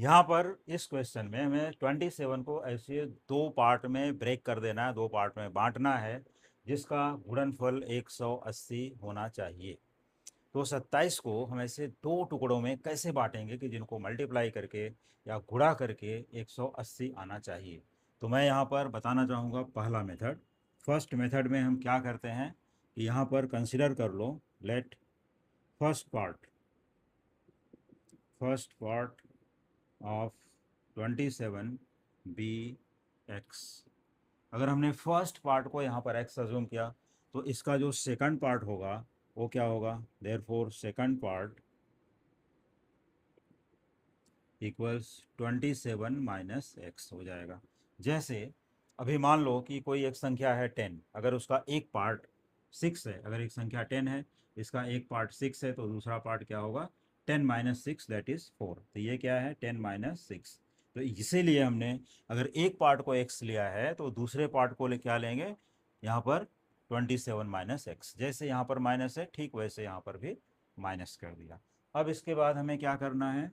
यहाँ पर इस क्वेश्चन में हमें 27 को ऐसे दो पार्ट में ब्रेक कर देना है, दो पार्ट में बांटना है, जिसका गुणनफल 180 होना चाहिए। तो 27 को हम ऐसे दो टुकड़ों में कैसे बांटेंगे कि जिनको मल्टीप्लाई करके या गुणा करके 180 आना चाहिए। तो मैं यहाँ पर बताना चाहूँगा पहला मेथड। फर्स्ट मेथड में हम क्या करते हैं कि यहाँ पर कंसिडर कर लो, let first part of 27 B X. अगर हमने फर्स्ट पार्ट को यहाँ पर एक्स अज्यूम किया तो इसका जो सेकंड पार्ट होगा वो क्या होगा, therefore second part equals 27 minus x हो जाएगा। जैसे अभी मान लो कि कोई एक संख्या है 10, अगर उसका एक पार्ट 6 है, अगर एक संख्या 10 है, इसका एक पार्ट 6 है, तो दूसरा पार्ट क्या होगा, 10 माइनस 6 दैट इज़ 4। तो ये क्या है, 10 माइनस 6। तो इसीलिए हमने अगर एक पार्ट को x लिया है तो दूसरे पार्ट को क्या लेंगे, यहाँ पर 27 माइनस एक्स। जैसे यहाँ पर माइनस है, ठीक वैसे यहाँ पर भी माइनस कर दिया। अब इसके बाद हमें क्या करना है,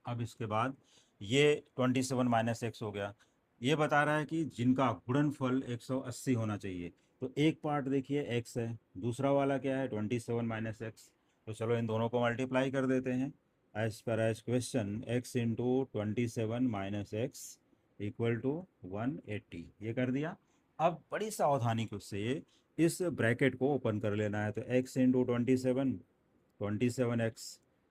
अब इसके बाद ये 27 माइनस एक्स हो गया। ये बता रहा है कि जिनका गुणनफल 180 होना चाहिए। तो एक पार्ट देखिए एक्स है, दूसरा वाला क्या है 27 माइनस एक्स। तो चलो इन दोनों को मल्टीप्लाई कर देते हैं। As per as question X into 27 minus X equal to 180, ये कर दिया। अब बड़ी सावधानी के उससे इस ब्रैकेट को ओपन कर लेना है। तो x into 27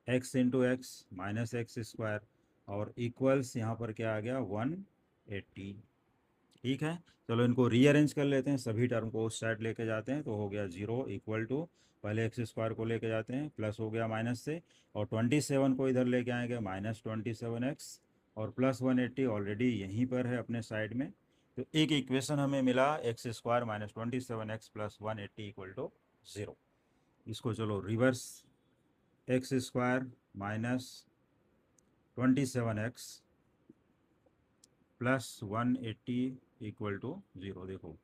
x into x minus x square और इक्वल्स यहाँ पर क्या आ गया 180। ठीक है, चलो इनको रीअरेंज कर लेते हैं, सभी टर्म को उस साइड लेके जाते हैं तो हो गया 0 इक्वल टू, पहले एक्स स्क्वायर को लेके जाते हैं प्लस हो गया माइनस से, और 27 को इधर लेके आएंगे माइनस 27x, और प्लस 180 ऑलरेडी यहीं पर है अपने साइड में। तो एक इक्वेशन हमें मिला X square minus 27x plus 180 equal to 0। इसको चलो reverse, X square minus 27x plus 180 equal to 0। देखो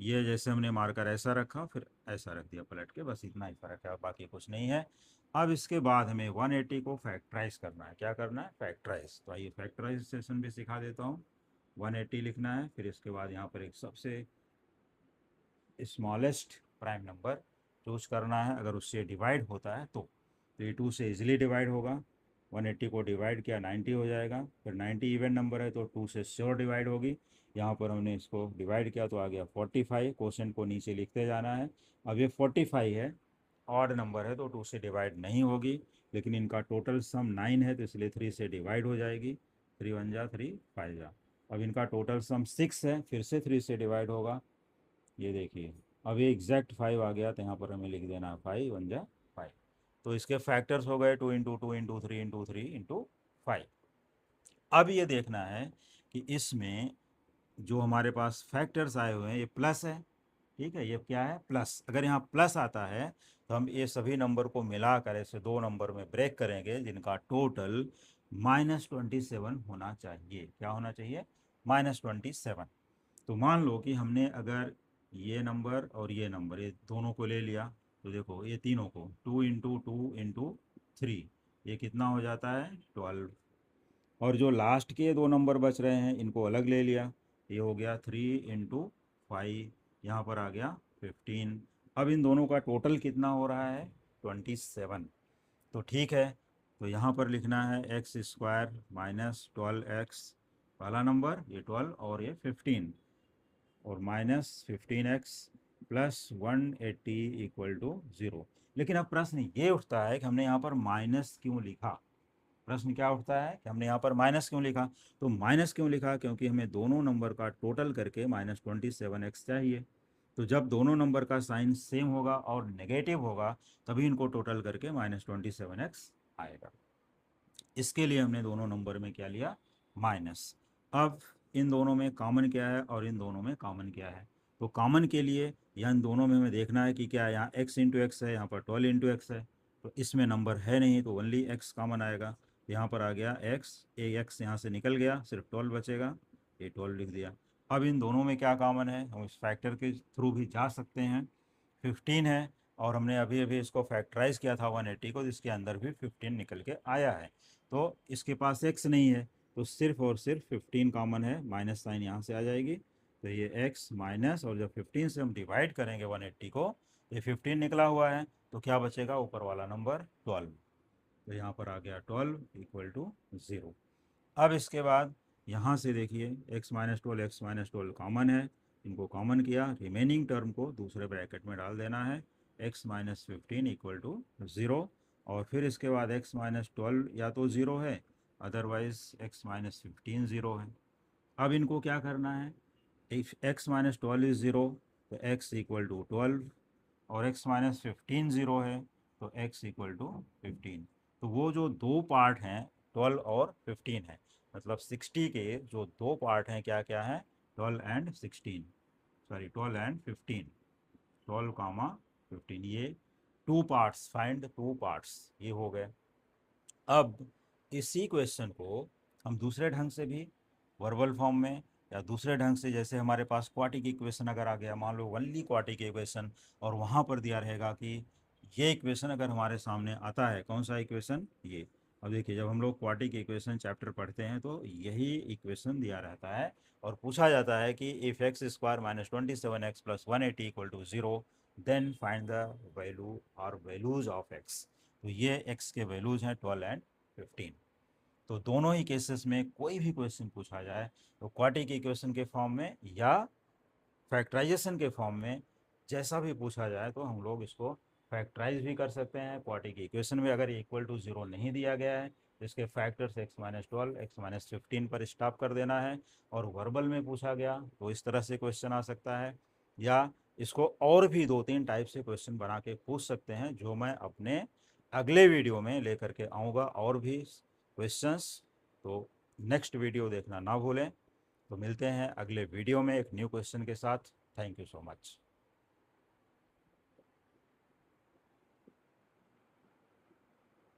ये जैसे हमने मार्कर ऐसा रखा फिर ऐसा रख दिया पलट के, बस इतना ही फ़र्क है, बाकी कुछ नहीं है। अब इसके बाद हमें 180 को फैक्टराइज करना है। क्या करना है, फैक्टराइज। तो आइए फैक्टराइजेशन भी सिखा देता हूँ। 180 लिखना है, फिर इसके बाद यहाँ पर एक सबसे स्मॉलेस्ट प्राइम नंबर चूज करना है। अगर उससे डिवाइड होता है तो ये 2 से इजीली डिवाइड होगा। 180 को डिवाइड किया 90 हो जाएगा, फिर 90 इवन नंबर है तो 2 से श्योर डिवाइड होगी। यहाँ पर हमने इसको डिवाइड किया तो आ गया 45। क्वेश्चन को नीचे लिखते जाना है। अब ये 45 है, ऑड नंबर है तो 2 से डिवाइड नहीं होगी, लेकिन इनका टोटल सम 9 है तो इसलिए 3 से डिवाइड हो जाएगी। 3 1 जा 3 5 जा। अब इनका टोटल सम 6 है, फिर से 3 से डिवाइड होगा। ये देखिए अब ये एग्जैक्ट 5 आ गया, तो यहाँ पर हमें लिख देना है 5 1 जा 5। तो इसके फैक्टर्स हो गए 2 इंटू 2 इंटू 3 इंटू 3 इंटू 5। अब ये देखना है कि इसमें जो हमारे पास फैक्टर्स आए हुए हैं ये प्लस है। ठीक है, ये क्या है, प्लस। अगर यहाँ प्लस आता है तो हम ये सभी नंबर को मिलाकर ऐसे दो नंबर में ब्रेक करेंगे जिनका टोटल -27 होना चाहिए। क्या होना चाहिए, -27। तो मान लो कि हमने अगर ये नंबर और ये नंबर ये दोनों को ले लिया, तो देखो ये तीनों को 2 इंटू 2 इंटू 3, ये कितना हो जाता है 12। और जो लास्ट के दो नंबर बच रहे हैं इनको अलग ले लिया, ये हो गया 3 इंटू 5, यहाँ पर आ गया 15। अब इन दोनों का टोटल कितना हो रहा है 27। तो ठीक है, तो यहाँ पर लिखना है एक्स स्क्वायर माइनस 12x, पहला नंबर ये 12 और ये 15, और -15x प्लस 180 इक्वल टू 0। लेकिन अब प्रश्न ये उठता है कि हमने यहाँ पर माइनस क्यों लिखा। प्रश्न क्या उठता है कि हमने यहाँ पर माइनस क्यों लिखा। तो माइनस क्यों लिखा, क्योंकि हमें दोनों नंबर का टोटल करके -27x चाहिए। तो जब दोनों नंबर का साइन सेम होगा और नेगेटिव होगा तभी इनको टोटल करके -27x आएगा। इसके लिए हमने दोनों नंबर में क्या लिया, माइनस। अब इन दोनों में कॉमन क्या है और इन दोनों में कॉमन क्या है। तो कॉमन के लिए यहाँ इन दोनों में हमें देखना है कि क्या यहाँ x इंटू एक्स है, यहाँ पर 12 इंटू एक्स है। तो इसमें नंबर है नहीं तो ओनली x कॉमन आएगा। यहाँ पर आ गया x, एक x यहाँ से निकल गया, सिर्फ 12 बचेगा, ये 12 लिख दिया। अब इन दोनों में क्या कॉमन है, हम इस फैक्टर के थ्रू भी जा सकते हैं। 15 है और हमने अभी अभी इसको फैक्टराइज किया था 180 को, जिसके अंदर भी 15 निकल के आया है। तो इसके पास x नहीं है, तो सिर्फ और सिर्फ 15 कॉमन है, माइनस साइन यहाँ से आ जाएगी, तो ये x माइनस, और जब 15 से हम डिवाइड करेंगे 180 को, ये 15 निकला हुआ है, तो क्या बचेगा ऊपर वाला नंबर 12। तो यहाँ पर आ गया 12 इक्वल टू 0। अब इसके बाद यहाँ से देखिए x minus 12, x minus 12 common है, इनको कॉमन किया, रिमेनिंग टर्म को दूसरे ब्रैकेट में डाल देना है, x माइनस 15 इक्वल टू 0। और फिर इसके बाद x माइनस 12 या तो 0 है, अदरवाइज x माइनस 15 0 है। अब इनको क्या करना है, इफ x माइनस 12 इज 0 तो x इक्वल टू 12, और x माइनस 15 0 है तो x इक्वल टू 15। तो वो जो दो पार्ट हैं 12 और 15 है, मतलब 60 के जो दो पार्ट हैं क्या क्या हैं, 12 एंड 16, सॉरी 12 एंड 15, 12 कामा 15, ये two parts, find two parts, ये हो गए। अब इसी क्वेश्चन को हम दूसरे ढंग से भी वर्बल फॉर्म में या दूसरे ढंग से, जैसे हमारे पास क्वाड्रेटिक इक्वेशन अगर आ गया, मान लो ओनली क्वाड्रेटिक इक्वेशन, और वहाँ पर दिया रहेगा कि ये इक्वेशन अगर हमारे सामने आता है, कौन सा इक्वेशन, ये। अब देखिए जब हम लोग क्वाड्रेटिक इक्वेशन चैप्टर पढ़ते हैं तो यही इक्वेशन दिया रहता है, और पूछा जाता है कि if X square minus 27x plus 180 equal to 0 then find the value और वैल्यूज ऑफ एक्स। तो ये एक्स के वैल्यूज हैं 12 एंड 15। तो दोनों ही केसेस में कोई भी क्वेश्चन पूछा जाए तो क्वाड्रेटिक इक्वेशन के फॉर्म में या फैक्टराइजेशन के फॉर्म में, जैसा भी पूछा जाए तो हम लोग इसको फैक्टराइज भी कर सकते हैं। क्वाड्रेटिक इक्वेशन में अगर इक्वल टू 0 नहीं दिया गया है तो इसके factors x minus 12, x minus 15 पर स्टॉप कर देना है। और वर्बल में पूछा गया तो इस तरह से क्वेश्चन आ सकता है, या इसको और भी दो तीन टाइप से क्वेश्चन बना के पूछ सकते हैं, जो मैं अपने अगले वीडियो में लेकर के आऊँगा और भी क्वेश्चंस। तो नेक्स्ट वीडियो देखना ना भूलें। तो मिलते हैं अगले वीडियो में एक न्यू क्वेश्चन के साथ। Thank you so much.